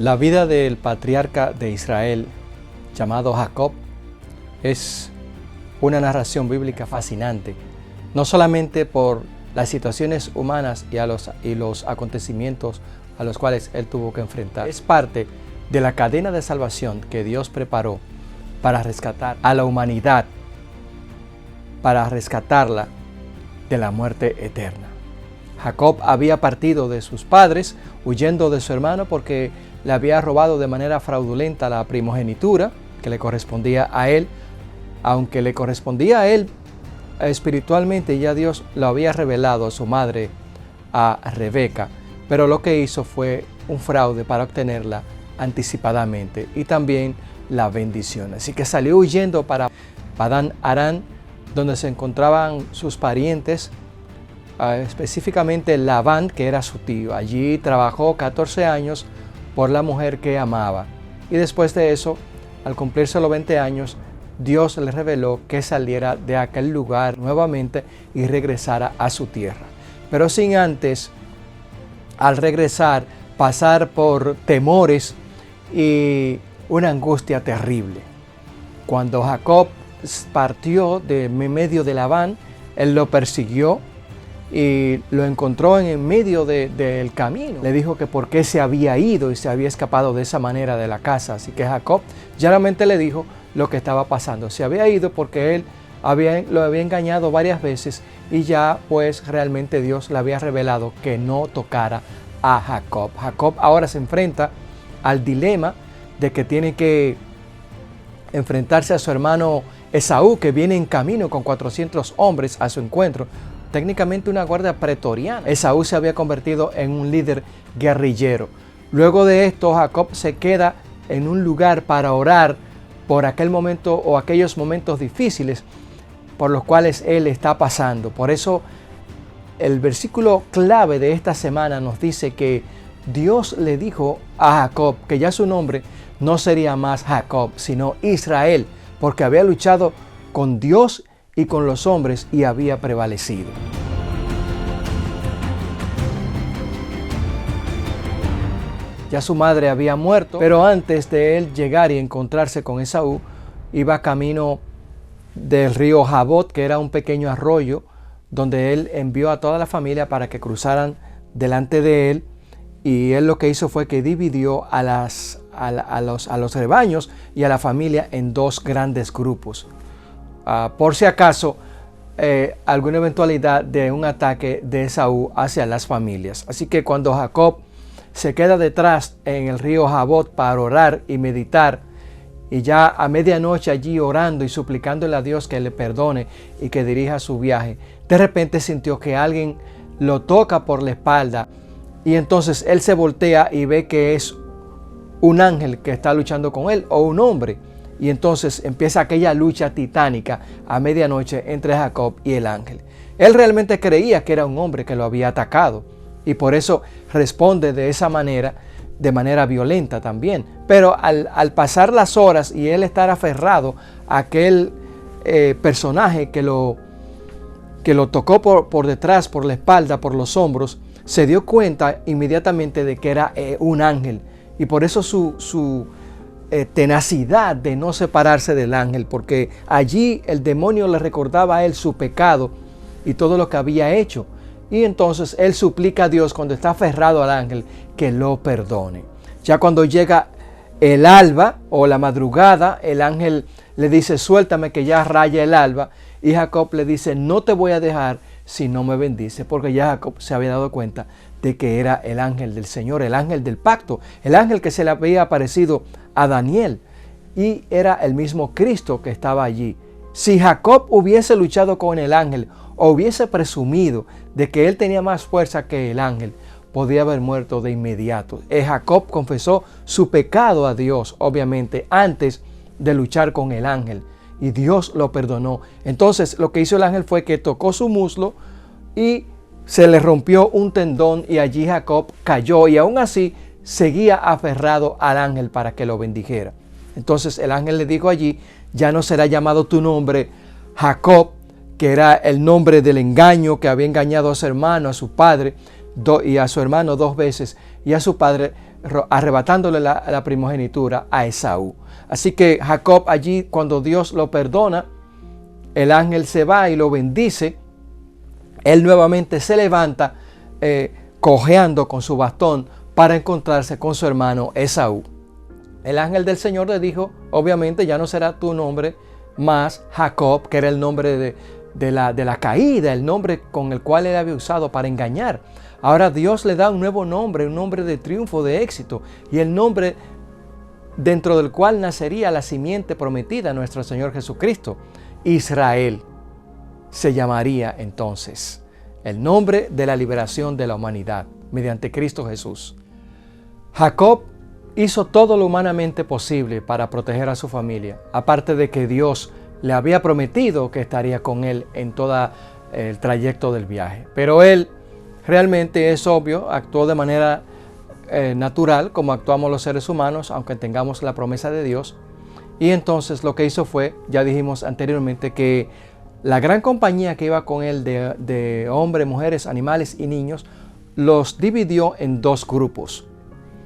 La vida del patriarca de Israel, llamado Jacob, es una narración bíblica fascinante, no solamente por las situaciones humanas y los acontecimientos a los cuales él tuvo que enfrentar. Es parte de la cadena de salvación que Dios preparó para rescatar a la humanidad, para rescatarla de la muerte eterna. Jacob había partido de sus padres huyendo de su hermano porque le había robado de manera fraudulenta la primogenitura que le correspondía a él. Aunque le correspondía a él espiritualmente, ya Dios lo había revelado a su madre, a Rebeca, pero lo que hizo fue un fraude para obtenerla anticipadamente y también la bendición. Así que salió huyendo para Padán Aram, donde se encontraban sus parientes, específicamente Labán, que era su tío. Allí trabajó 14 años por la mujer que amaba. Y después de eso, al cumplirse los 20 años, Dios le reveló que saliera de aquel lugar nuevamente y regresara a su tierra. Pero sin antes, al regresar, pasar por temores y una angustia terrible. Cuando Jacob partió de medio de Labán, él lo persiguió y lo encontró en medio del camino. Le dijo que por qué se había ido y se había escapado de esa manera de la casa. Así que Jacob llanamente le dijo lo que estaba pasando. Se había ido porque él lo había engañado varias veces y ya pues realmente Dios le había revelado que no tocara a Jacob. Jacob ahora se enfrenta al dilema de que tiene que enfrentarse a su hermano Esaú, que viene en camino con 400 hombres a su encuentro. Técnicamente una guardia pretoriana. Esaú se había convertido en un líder guerrillero. Luego de esto, Jacob se queda en un lugar para orar por aquel momento o aquellos momentos difíciles por los cuales él está pasando. Por eso el versículo clave de esta semana nos dice que Dios le dijo a Jacob que ya su nombre no sería más Jacob, sino Israel, porque había luchado con Dios y con los hombres y había prevalecido. Ya su madre había muerto, pero antes de él llegar y encontrarse con Esaú, iba camino del río Jabot, que era un pequeño arroyo, donde él envió a toda la familia para que cruzaran delante de él, y él lo que hizo fue que dividió a los rebaños y a la familia en dos grandes grupos. Por si acaso, alguna eventualidad de un ataque de Esaú hacia las familias. Así que cuando Jacob se queda detrás en el río Jabot para orar y meditar, y ya a medianoche allí orando y suplicándole a Dios que le perdone y que dirija su viaje, de repente sintió que alguien lo toca por la espalda y entonces él se voltea y ve que es un ángel que está luchando con él o un hombre. Y entonces empieza aquella lucha titánica a medianoche entre Jacob y el ángel. Él realmente creía que era un hombre que lo había atacado y por eso responde de esa manera, de manera violenta también. Pero al pasar las horas y él estar aferrado a aquel personaje que lo tocó por detrás, por la espalda, por los hombros, se dio cuenta inmediatamente de que era un ángel. Y por eso su tenacidad de no separarse del ángel, porque allí el demonio le recordaba a él su pecado y todo lo que había hecho. Y entonces él suplica a Dios, cuando está aferrado al ángel, que lo perdone. Ya cuando llega el alba o la madrugada, el ángel le dice: suéltame que ya raya el alba. Y Jacob le dice: no te voy a dejar si no me bendice, porque ya Jacob se había dado cuenta de que era el ángel del Señor, el ángel del pacto, el ángel que se le había aparecido a Daniel, y era el mismo Cristo que estaba allí. Si Jacob hubiese luchado con el ángel o hubiese presumido de que él tenía más fuerza que el ángel, podía haber muerto de inmediato. Jacob confesó su pecado a Dios, obviamente, antes de luchar con el ángel, y Dios lo perdonó. Entonces lo que hizo el ángel fue que tocó su muslo y se le rompió un tendón, y allí Jacob cayó, y aún así seguía aferrado al ángel para que lo bendijera. Entonces el ángel le dijo allí: ya no será llamado tu nombre Jacob, que era el nombre del engaño, que había engañado a su hermano, a su padre, y a su hermano 2 veces, y a su padre arrebatándole la primogenitura a Esaú. Así que Jacob allí, cuando Dios lo perdona, el ángel se va y lo bendice. Él nuevamente se levanta cojeando con su bastón para encontrarse con su hermano Esaú. El ángel del Señor le dijo, obviamente ya no será tu nombre más Jacob, que era el nombre de la caída, el nombre con el cual él había usado para engañar. Ahora Dios le da un nuevo nombre, un nombre de triunfo, de éxito, y el nombre dentro del cual nacería la simiente prometida, nuestro Señor Jesucristo. Israel se llamaría entonces el nombre de la liberación de la humanidad mediante Cristo Jesús. Jacob hizo todo lo humanamente posible para proteger a su familia, aparte de que Dios le había prometido que estaría con él en todo el trayecto del viaje. Pero él realmente, es obvio, actuó de manera natural, como actuamos los seres humanos, aunque tengamos la promesa de Dios. Y entonces lo que hizo fue, ya dijimos anteriormente, que la gran compañía que iba con él de hombres, mujeres, animales y niños, los dividió en dos grupos.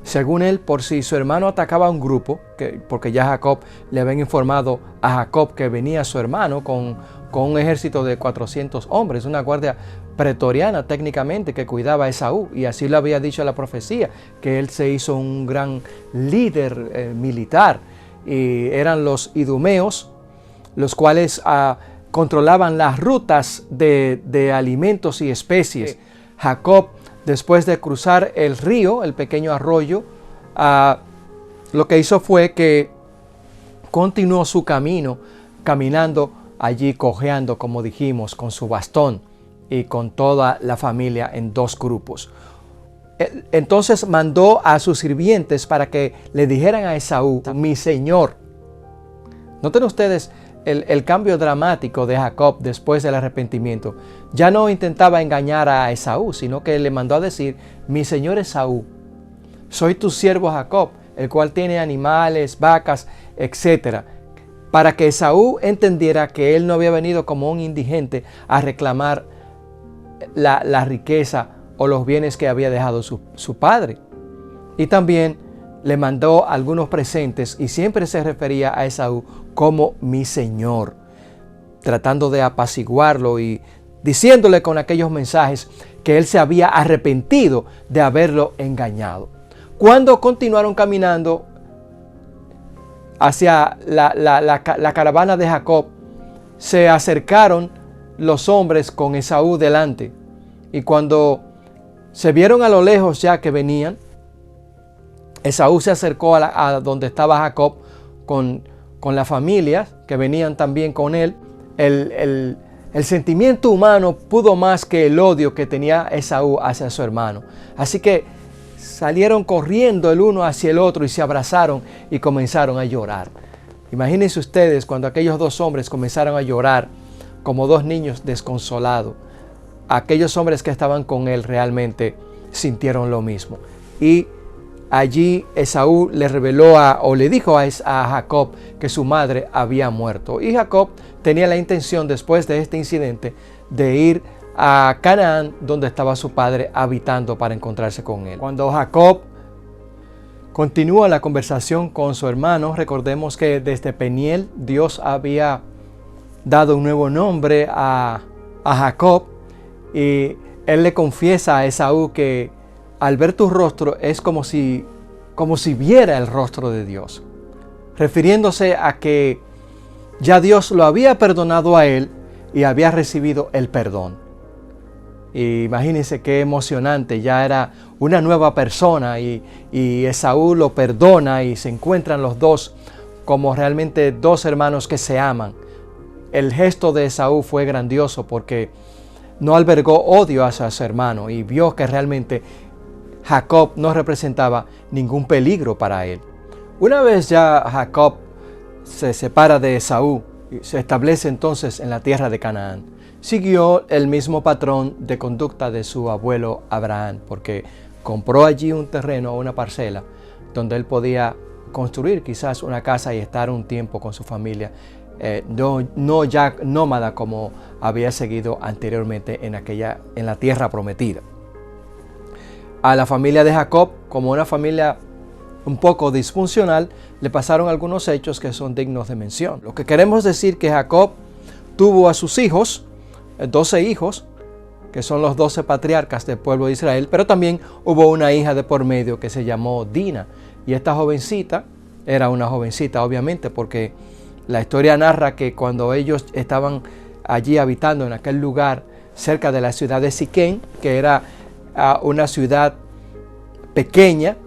Según él, por si su hermano atacaba a un grupo, porque ya Jacob le habían informado a Jacob que venía su hermano con un ejército de 400 hombres, una guardia pretoriana técnicamente que cuidaba a Esaú, y así lo había dicho la profecía, que él se hizo un gran líder militar, y eran los idumeos, los cuales controlaban las rutas de alimentos y especies. Jacob, después de cruzar el río, el pequeño arroyo, lo que hizo fue que continuó su camino, caminando allí, cojeando, como dijimos, con su bastón y con toda la familia en dos grupos. Entonces mandó a sus sirvientes para que le dijeran a Esaú, mi señor. Noten ustedes el cambio dramático de Jacob después del arrepentimiento. Ya no intentaba engañar a Esaú, sino que le mandó a decir, mi señor Esaú, soy tu siervo Jacob, el cual tiene animales, vacas, etc. Para que Esaú entendiera que él no había venido como un indigente a reclamar la riqueza o los bienes que había dejado su padre. Y también le mandó algunos presentes y siempre se refería a Esaú como mi señor, tratando de apaciguarlo y diciéndole con aquellos mensajes que él se había arrepentido de haberlo engañado. Cuando continuaron caminando hacia la caravana de Jacob, se acercaron los hombres con Esaú delante, y cuando se vieron a lo lejos ya que venían, Esaú se acercó a donde estaba Jacob con la familia que venían también con él. El sentimiento humano pudo más que el odio que tenía Esaú hacia su hermano. Así que salieron corriendo el uno hacia el otro y se abrazaron y comenzaron a llorar. Imagínense ustedes cuando aquellos dos hombres comenzaron a llorar como dos niños desconsolados. Aquellos hombres que estaban con él realmente sintieron lo mismo. Y allí Esaú le reveló o le dijo a Jacob que su madre había muerto. Y Jacob tenía la intención, después de este incidente, de ir a Canaán, donde estaba su padre habitando, para encontrarse con él. Cuando Jacob continúa la conversación con su hermano, recordemos que desde Peniel Dios había dado un nuevo nombre a Jacob, y él le confiesa a Esaú que al ver tu rostro es como si viera el rostro de Dios, refiriéndose a que ya Dios lo había perdonado a él y había recibido el perdón. Y imagínense qué emocionante, ya era una nueva persona, y Esaú lo perdona y se encuentran los dos como realmente dos hermanos que se aman. El gesto de Esaú fue grandioso porque no albergó odio hacia su hermano y vio que realmente Jacob no representaba ningún peligro para él. Una vez ya Jacob se separa de Esaú y se establece entonces en la tierra de Canaán, siguió el mismo patrón de conducta de su abuelo Abraham, porque compró allí un terreno, una parcela, donde él podía construir quizás una casa y estar un tiempo con su familia, no ya nómada como había seguido anteriormente en la tierra prometida. A la familia de Jacob, como una familia un poco disfuncional, le pasaron algunos hechos que son dignos de mención. Lo que queremos decir que Jacob tuvo a sus hijos, 12 hijos, que son los 12 patriarcas del pueblo de Israel, pero también hubo una hija de por medio que se llamó Dina. Y esta jovencita, era una jovencita obviamente, porque la historia narra que cuando ellos estaban allí habitando en aquel lugar, cerca de la ciudad de Siquén, que era una ciudad pequeña,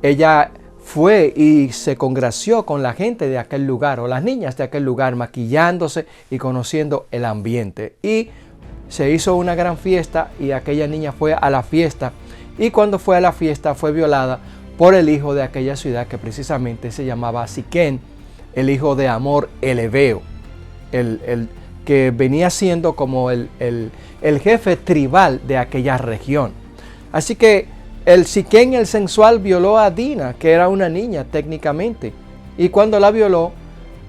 ella fue y se congració con la gente de aquel lugar, o las niñas de aquel lugar, maquillándose y conociendo el ambiente. Y se hizo una gran fiesta y aquella niña fue a la fiesta, y cuando fue a la fiesta fue violada por el hijo de aquella ciudad, que precisamente se llamaba Siquén, el hijo de Hamor el Heveo, el que venía siendo como el jefe tribal de aquella región. Así que el Siquén, el sensual, violó a Dina, que era una niña técnicamente. Y cuando la violó,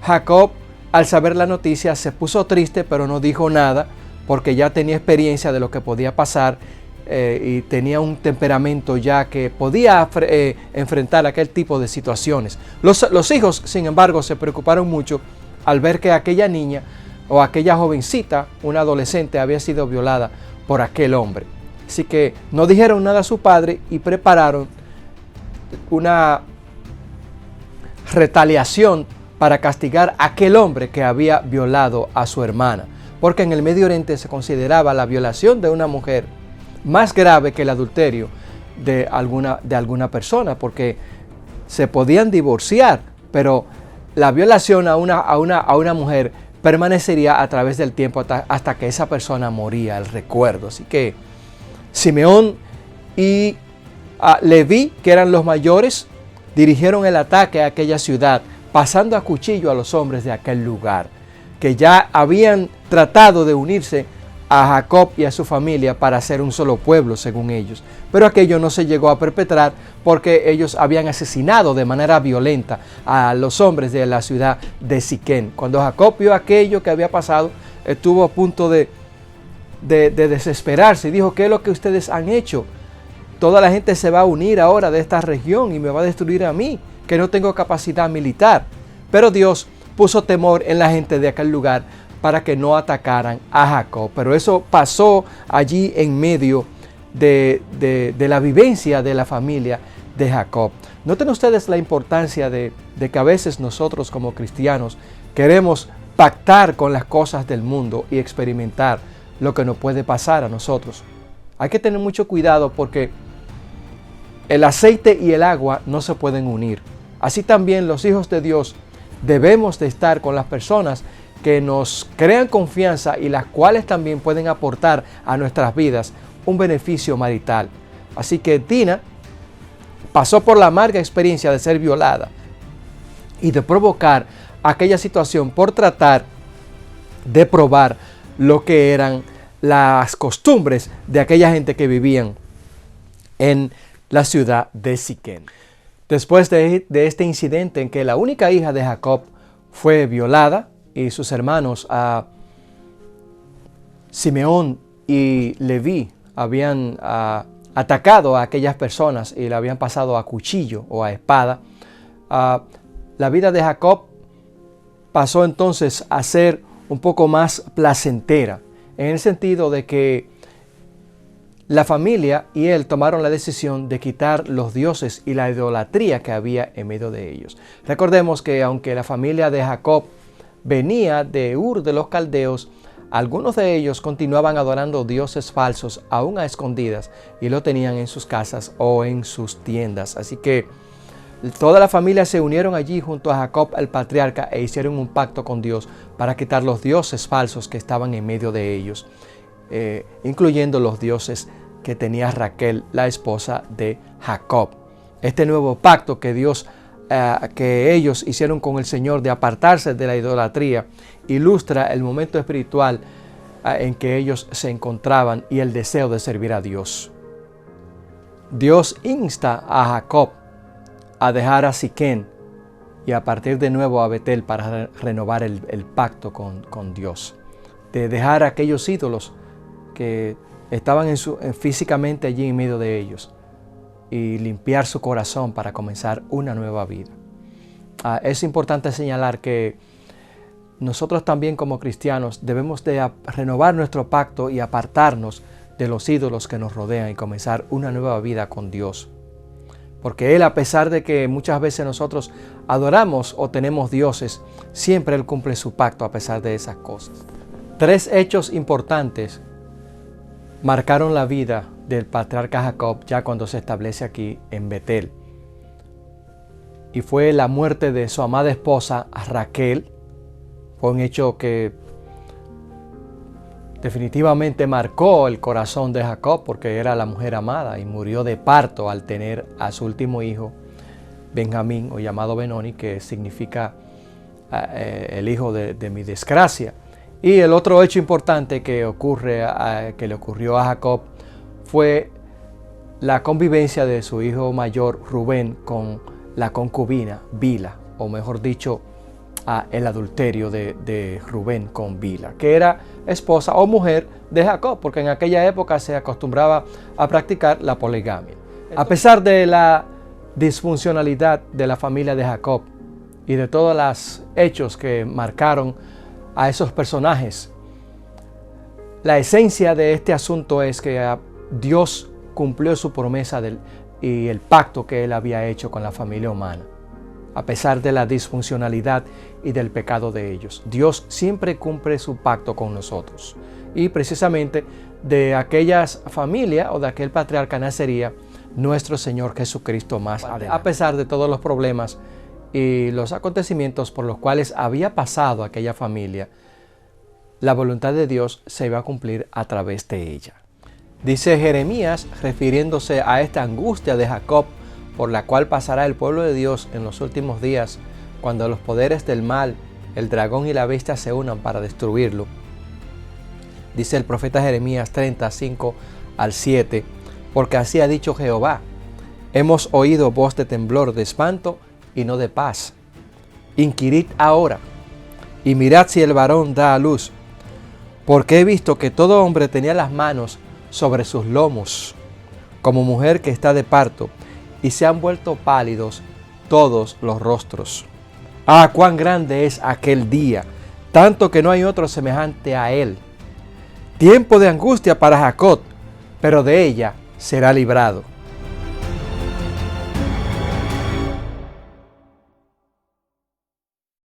Jacob, al saber la noticia, se puso triste, pero no dijo nada, porque ya tenía experiencia de lo que podía pasar y tenía un temperamento ya que podía enfrentar aquel tipo de situaciones. Los hijos, sin embargo, se preocuparon mucho al ver que aquella niña o aquella jovencita, una adolescente, había sido violada por aquel hombre. Así que no dijeron nada a su padre y prepararon una retaliación para castigar a aquel hombre que había violado a su hermana. Porque en el Medio Oriente se consideraba la violación de una mujer más grave que el adulterio de alguna persona, porque se podían divorciar, pero la violación a una mujer permanecería a través del tiempo hasta que esa persona moría, el recuerdo. Así que Simeón y Leví, que eran los mayores, dirigieron el ataque a aquella ciudad, pasando a cuchillo a los hombres de aquel lugar, que ya habían tratado de unirse a Jacob y a su familia para hacer un solo pueblo, según ellos. Pero aquello no se llegó a perpetrar porque ellos habían asesinado de manera violenta a los hombres de la ciudad de Siquén. Cuando Jacob vio aquello que había pasado, estuvo a punto de desesperarse y dijo: ¿qué es lo que ustedes han hecho? Toda la gente se va a unir ahora de esta región y me va a destruir a mí, que no tengo capacidad militar. Pero Dios puso temor en la gente de aquel lugar para que no atacaran a Jacob. Pero eso pasó allí en medio de la vivencia de la familia de Jacob. Noten ustedes la importancia de que a veces nosotros como cristianos queremos pactar con las cosas del mundo y experimentar lo que nos puede pasar a nosotros. Hay que tener mucho cuidado porque el aceite y el agua no se pueden unir. Así también los hijos de Dios debemos de estar con las personas que nos crean confianza y las cuales también pueden aportar a nuestras vidas un beneficio marital. Así que Dina pasó por la amarga experiencia de ser violada y de provocar aquella situación por tratar de probar lo que eran las costumbres de aquella gente que vivían en la ciudad de Siquén. Después de este incidente en que la única hija de Jacob fue violada y sus hermanos Simeón y Leví habían atacado a aquellas personas y le habían pasado a cuchillo o a espada, la vida de Jacob pasó entonces a ser un poco más placentera, en el sentido de que la familia y él tomaron la decisión de quitar los dioses y la idolatría que había en medio de ellos. Recordemos que aunque la familia de Jacob venía de Ur de los Caldeos, algunos de ellos continuaban adorando dioses falsos aún a escondidas y lo tenían en sus casas o en sus tiendas. Así que toda la familia se unieron allí junto a Jacob el patriarca e hicieron un pacto con Dios para quitar los dioses falsos que estaban en medio de ellos, incluyendo los dioses que tenía Raquel, la esposa de Jacob. Este nuevo pacto que que ellos hicieron con el Señor de apartarse de la idolatría ilustra el momento espiritual en que ellos se encontraban y el deseo de servir a Dios. Dios insta a Jacob a dejar a Siquén y a partir de nuevo a Betel para renovar el pacto con Dios, de dejar aquellos ídolos que estaban físicamente allí en medio de ellos, y limpiar su corazón para comenzar una nueva vida. Es importante señalar que nosotros también como cristianos debemos de renovar nuestro pacto y apartarnos de los ídolos que nos rodean y comenzar una nueva vida con Dios. Porque Él, a pesar de que muchas veces nosotros adoramos o tenemos dioses, siempre Él cumple su pacto a pesar de esas cosas. 3 hechos importantes marcaron la vida del patriarca Jacob ya cuando se establece aquí en Betel. Y fue la muerte de su amada esposa Raquel. Fue un hecho que definitivamente marcó el corazón de Jacob porque era la mujer amada y murió de parto al tener a su último hijo, Benjamín, o llamado Benoni, que significa el hijo de mi desgracia. Y el otro hecho importante que le ocurrió a Jacob fue la convivencia de su hijo mayor Rubén con la concubina Bila, o mejor dicho, el adulterio de Rubén con Bila, que era esposa o mujer de Jacob, porque en aquella época se acostumbraba a practicar la poligamia. A pesar de la disfuncionalidad de la familia de Jacob y de todos los hechos que marcaron a esos personajes, la esencia de este asunto es que Dios cumplió su promesa y el pacto que Él había hecho con la familia humana. A pesar de la disfuncionalidad y del pecado de ellos, Dios siempre cumple su pacto con nosotros. Y precisamente de aquellas familias o de aquel patriarca nacería nuestro Señor Jesucristo más adelante. A pesar de todos los problemas y los acontecimientos por los cuales había pasado aquella familia, la voluntad de Dios se iba a cumplir a través de ella. Dice Jeremías, refiriéndose a esta angustia de Jacob, por la cual pasará el pueblo de Dios en los últimos días, cuando los poderes del mal, el dragón y la bestia se unan para destruirlo. Dice el profeta Jeremías 35 al 7, porque así ha dicho Jehová, hemos oído voz de temblor, de espanto y no de paz. Inquirid ahora y mirad si el varón da a luz, porque he visto que todo hombre tenía las manos sobre sus lomos, como mujer que está de parto, y se han vuelto pálidos todos los rostros. ¡Ah, cuán grande es aquel día! Tanto que no hay otro semejante a él. Tiempo de angustia para Jacob, pero de ella será librado.